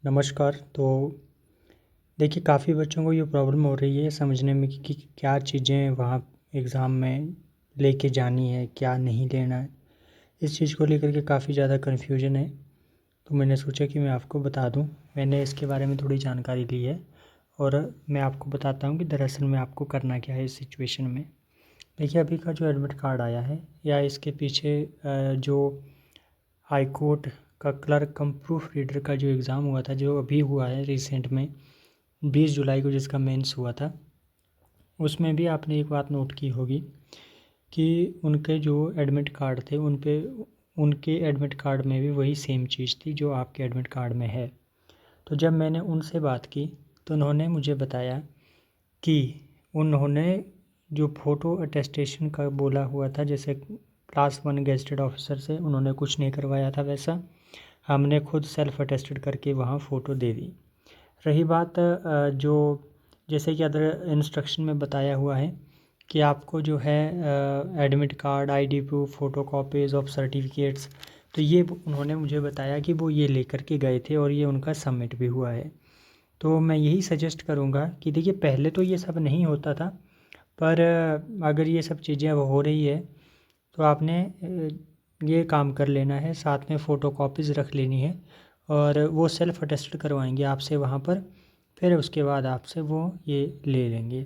नमस्कार। तो देखिए, काफ़ी बच्चों को ये प्रॉब्लम हो रही है समझने में कि क्या चीज़ें वहाँ एग्ज़ाम में लेके जानी है, क्या नहीं लेना है। इस चीज़ को लेकर के काफ़ी ज़्यादा कन्फ्यूजन है। तो मैंने सोचा कि मैं आपको बता दूं। मैंने इसके बारे में थोड़ी जानकारी ली है और मैं आपको बताता हूं कि दरअसल में आपको करना क्या है इस सिचुएशन में। देखिए, अभी का जो एडमिट कार्ड आया है या इसके पीछे जो हाई कोर्ट का क्लर्क कम प्रूफ रीडर का जो एग्ज़ाम हुआ था, जो अभी हुआ है रिसेंट में 20 जुलाई को, जिसका मेंस हुआ था, उसमें भी आपने एक बात नोट की होगी कि उनके जो एडमिट कार्ड थे उन पे उनके एडमिट कार्ड में भी वही सेम चीज़ थी जो आपके एडमिट कार्ड में है। तो जब मैंने उनसे बात की तो उन्होंने मुझे बताया कि उन्होंने जो फ़ोटो अटेस्टेशन का बोला हुआ था, जैसे क्लास 1 गेज़ेटेड ऑफिसर से उन्होंने कुछ नहीं करवाया था, वैसा हमने खुद सेल्फ अटेस्टेड करके वहाँ फ़ोटो दे दी। रही बात जो जैसे कि अदर इंस्ट्रक्शन में बताया हुआ है कि आपको जो है admit card, ID proof, photo copies of certificates, तो ये उन्होंने मुझे बताया कि वो ये लेकर के गए थे और ये उनका सबमिट भी हुआ है। तो मैं यही सजेस्ट करूँगा कि देखिए, पहले तो ये सब नहीं होता था, पर अगर ये सब चीज़ें अब हो रही है तो आपने ये काम कर लेना है, साथ में फ़ोटो कॉपीज़ रख लेनी है और वो सेल्फ अटेस्टेड करवाएंगे आपसे वहाँ पर, फिर उसके बाद आपसे वो ये ले लेंगे।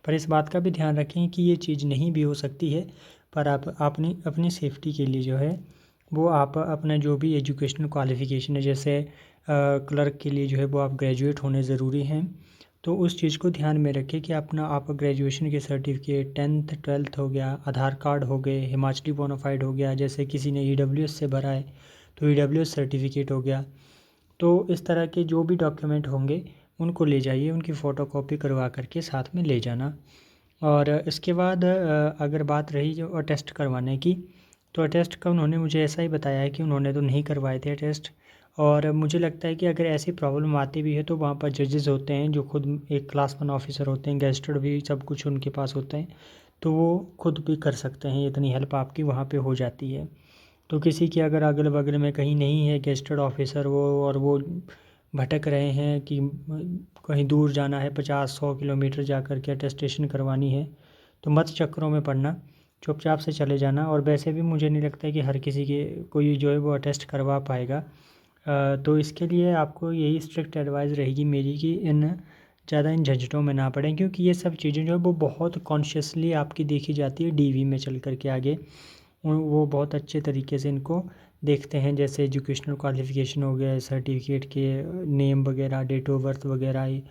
पर इस बात का भी ध्यान रखें कि ये चीज़ नहीं भी हो सकती है, पर आप अपनी अपनी सेफ्टी के लिए जो है वो आप अपना जो भी एजुकेशनल क्वालिफ़िकेशन है, जैसे क्लर्क के लिए जो है वो आप ग्रेजुएट होने ज़रूरी हैं, तो उस चीज़ को ध्यान में रखें कि अपना आप ग्रेजुएशन के सर्टिफिकेट, 10th 12th हो गया, आधार कार्ड हो गए, हिमाचली बोनाफाइड हो गया, जैसे किसी ने ईडब्ल्यूएस से भरा है तो ईडब्ल्यूएस सर्टिफिकेट हो गया। तो इस तरह के जो भी डॉक्यूमेंट होंगे उनको ले जाइए, उनकी फ़ोटोकॉपी करवा करके साथ में ले जाना। और इसके बाद अगर बात रही जो अटेस्ट करवाने की, तो अटेस्ट का उन्होंने मुझे ऐसा ही बताया है कि उन्होंने तो नहीं करवाए थे अटेस्ट। और मुझे लगता है कि अगर ऐसी प्रॉब्लम आती भी है तो वहाँ पर जजेस होते हैं जो खुद एक क्लास 1 ऑफिसर होते हैं, गेस्टेड भी सब कुछ उनके पास होते हैं, तो वो खुद भी कर सकते हैं, इतनी हेल्प आपकी वहाँ पे हो जाती है। तो किसी की अगर अगल बगल में कहीं नहीं है गेस्टेड ऑफिसर वो, और वो भटक रहे हैं कि कहीं दूर जाना है, 50-100 किलोमीटर जा कर के अटेस्टेशन करवानी है, तो मत चक्करों में पड़ना, चुपचाप से चले जाना। और वैसे भी मुझे नहीं लगता है कि हर किसी के कोई जो है वो अटेस्ट करवा पाएगा। तो इसके लिए आपको यही स्ट्रिक्ट एडवाइस रहेगी मेरी कि ज़्यादा इन झंझटों में ना पड़ें, क्योंकि ये सब चीज़ें जो है वो बहुत कॉन्शियसली आपकी देखी जाती है डीवी में चल कर के आगे। वो बहुत अच्छे तरीके से इनको देखते हैं, जैसे एजुकेशनल क्वालिफ़िकेशन हो गया, सर्टिफिकेट के नेम वगैरह, डेट ऑफ बर्थ वगैरह ही।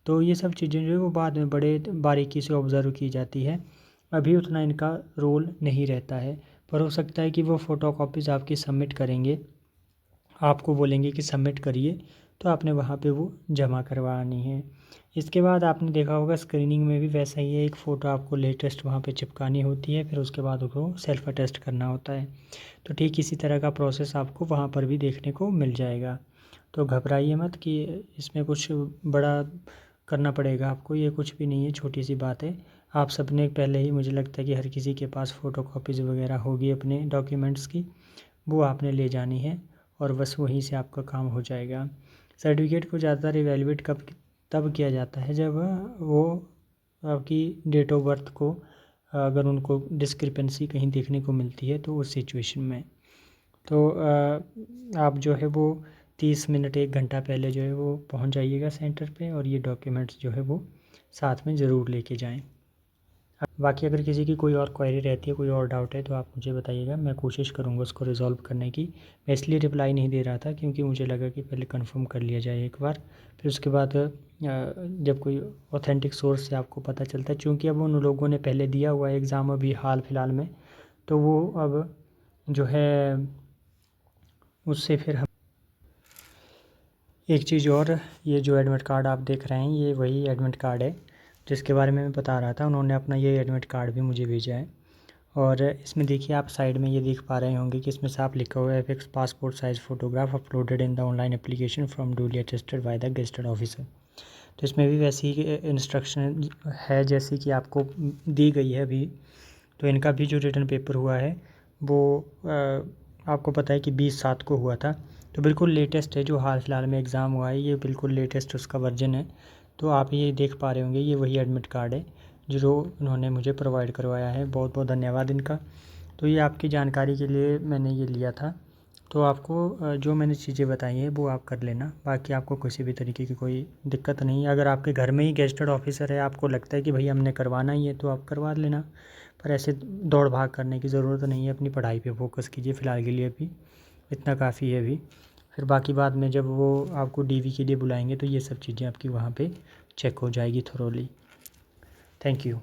तो ये सब चीज़ें जो है वो बाद में बड़े बारीकी से ऑब्ज़र्व की जाती है, अभी उतना इनका रोल नहीं रहता है। पर हो सकता है कि वो फ़ोटोकॉपीज़ आपकी सबमिट करेंगे, आपको बोलेंगे कि सबमिट करिए, तो आपने वहाँ पे वो जमा करवानी है। इसके बाद आपने देखा होगा स्क्रीनिंग में भी वैसा ही है, एक फ़ोटो आपको लेटेस्ट वहाँ पे चिपकानी होती है, फिर उसके बाद उसको सेल्फ अटेस्ट करना होता है। तो ठीक इसी तरह का प्रोसेस आपको वहाँ पर भी देखने को मिल जाएगा। तो घबराइए मत कि इसमें कुछ बड़ा करना पड़ेगा आपको, ये कुछ भी नहीं है, छोटी सी बात है। आप सबने पहले ही, मुझे लगता है कि हर किसी के पास फ़ोटोकॉपीज़ वगैरह होगी अपने डॉक्यूमेंट्स की, वो आपने ले जानी है और बस वहीं से आपका काम हो जाएगा। सर्टिफिकेट को ज़्यादातर इवैल्यूएट कब तब किया जाता है जब वो आपकी डेट ऑफ बर्थ को, अगर उनको डिस्क्रिपेंसी कहीं देखने को मिलती है तो उस सिचुएशन में। तो आप जो है वो 30 मिनट 1 घंटा पहले जो है वो पहुंच जाइएगा सेंटर पे, और ये डॉक्यूमेंट्स जो है वो साथ में ज़रूर लेके जाएं। बाकी अगर किसी की कोई और क्वेरी रहती है, कोई और डाउट है, तो आप मुझे बताइएगा, मैं कोशिश करूँगा उसको रिज़ॉल्व करने की। मैं इसलिए रिप्लाई नहीं दे रहा था क्योंकि मुझे लगा कि पहले कंफर्म कर लिया जाए एक बार, फिर उसके बाद जब कोई ऑथेंटिक सोर्स से आपको पता चलता है, चूँकि अब उन लोगों ने पहले दिया हुआ है एग्ज़ाम अभी हाल फिलहाल में, तो वो अब जो है उससे फिर हम एक चीज़ और, ये जो एडमिट कार्ड आप देख रहे हैं ये वही एडमिट कार्ड है जिसके बारे में मैं बता रहा था। उन्होंने अपना ये एडमिट कार्ड भी मुझे भेजा है, और इसमें देखिए आप साइड में ये देख पा रहे होंगे कि इसमें साफ लिखा हुआ है affix passport size photograph uploaded in the online application from duly attested by the gazetted officer. तो इसमें भी वैसी ही इंस्ट्रक्शन है जैसी कि आपको दी गई है अभी। तो इनका भी जो रिटर्न पेपर हुआ है वो आपको पता है कि 20/7 को हुआ था, तो बिल्कुल लेटेस्ट है, जो हाल फिलहाल में एग्ज़ाम हुआ है, ये बिल्कुल लेटेस्ट उसका वर्जन है। तो आप ये देख पा रहे होंगे, ये वही एडमिट कार्ड है जो उन्होंने मुझे प्रोवाइड करवाया है। बहुत बहुत धन्यवाद इनका। तो ये आपकी जानकारी के लिए मैंने ये लिया था। तो आपको जो मैंने चीज़ें बताई हैं वो आप कर लेना, बाकी आपको किसी भी तरीके की कोई दिक्कत नहीं है। अगर आपके घर में ही गेस्टेड ऑफिसर है, आपको लगता है कि भाई हमने करवाना ही है, तो आप करवा लेना। पर ऐसे दौड़ भाग करने की ज़रूरत नहीं है, अपनी पढ़ाई पे फोकस कीजिए फ़िलहाल के लिए, अभी इतना काफ़ी है अभी। फिर बाकी बाद में जब वो आपको डीवी के लिए बुलाएंगे तो ये सब चीज़ें आपकी वहाँ पे चेक हो जाएगी थोरोली। Thank you.